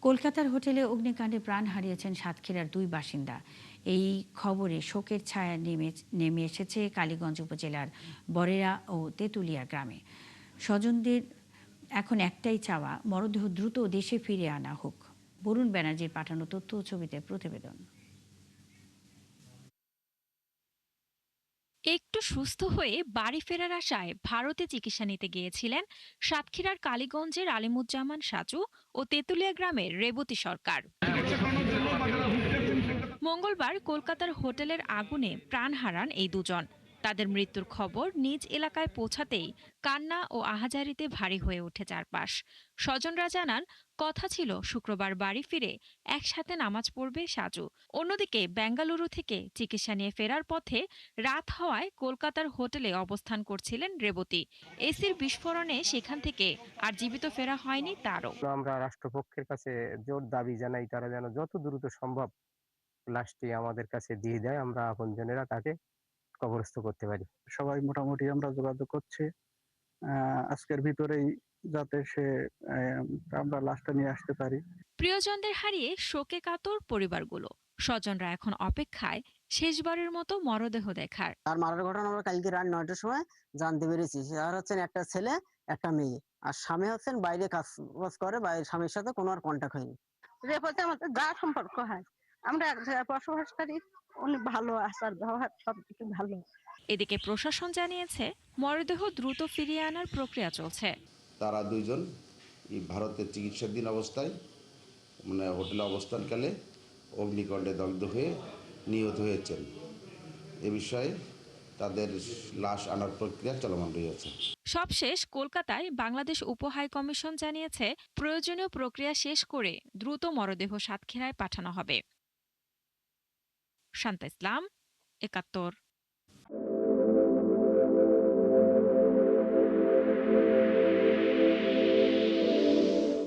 কলকাতার হোটেলে অগ্নিকাণ্ডে প্রাণ হারিয়েছেন সাতক্ষীরার দুই বাসিন্দা। এই খবরে শোকের ছায়া নেমে এসেছে কালীগঞ্জ উপজেলার বরেরা ও তেঁতুলিয়া গ্রামে। স্বজনদের এখন একটাই চাওয়া, মরদেহ দ্রুত দেশে ফিরে আনা হোক। বরুণ ব্যানার্জির পাঠানো তথ্য ও ছবিতে প্রতিবেদন। একটু সুস্থ হয়ে বাড়ি ফেরার আশায় ভারতে চিকিৎসা নিতে গিয়েছিলেন সাতক্ষীরার কালীগঞ্জের আলিমুজ্জামান সাজু ও তেঁতুলিয়া গ্রামের রেবতী সরকার। মঙ্গলবার কলকাতার হোটেলের আগুনে প্রাণ হারান এই দুজন। তাদের মৃত্যুর খবর নিজ এলাকায় পৌঁছাতেই কান্না ও আহাজারিতে ভারী হয়ে ওঠে চারপাশ। স্বজনরা জানান, কথা ছিল শুক্রবার বাড়ি ফিরে একসাথে নামাজ পড়বে সাজু। অন্যদিকে বেঙ্গালুরু থেকে চিকিৎসা নিয়ে ফেরার পথে রাত হওয়ায় কলকাতার হোটেলে অবস্থান করছিলেন রেবতী। এসির বিস্ফোরণে সেখান থেকে আর জীবিত ফেরা হয়নি তারও। আমরা রাষ্ট্রপক্ষের কাছে জোর দাবি জানাই, তারা যেন যত দ্রুত সম্ভব লাশটি আমাদের কাছে দিয়ে দেয়, আমরা আপনজনেরা তাকে কবরস্থ করতে পারি। সবাই মোটামুটি আমরা যোগাযোগ করছি আজকের ভিতরেই, যাতে সে আমরা লাশটা নিয়ে আসতে পারি। প্রিয়জনদের হারিয়ে শোকে কাতর পরিবারগুলো। স্বজনরা এখন অপেক্ষায় শেষবারের মতো মরদেহ দেখার। তার মারার ঘটনা আমরা কালকে রাত 9টার সময় জানতে পেরেছি। আর হচ্ছেন একটা ছেলে একটা মেয়ে, আর স্বামী হচ্ছেন বাইরে কাজ করে, বাইরের স্বামীর সাথে কোনো আর কন্ট্যাক্ট হয়নি। রেপথে আমাদের যা সম্পর্ক হয়, আমরা এক জায়গায় বসবাস করি, উনি ভালো, আচার ব্যবহার সবকিছু ভালো। এদিকে প্রশাসন জানিয়েছে মরদেহ দ্রুত ফিরিয়ে আনার প্রক্রিয়া চলছে। তারা দুইজন ভারতের চিকিৎসাধীন অবস্থায় হোটেলে অবস্থানকালে অগ্নিকাণ্ডে দগ্ধ হয়ে নিহত হয়েছেন। এ বিষয়ে তাদের লাশ আনার প্রক্রিয়া চলমান রয়েছে। সবশেষ কলকাতায় বাংলাদেশ উপ হাই কমিশন জানিয়েছে প্রয়োজনীয় প্রক্রিয়া শেষ করে দ্রুত মরদেহ সাতক্ষীরায় পাঠানো হবে। শান্তা ইসলাম, ৭১।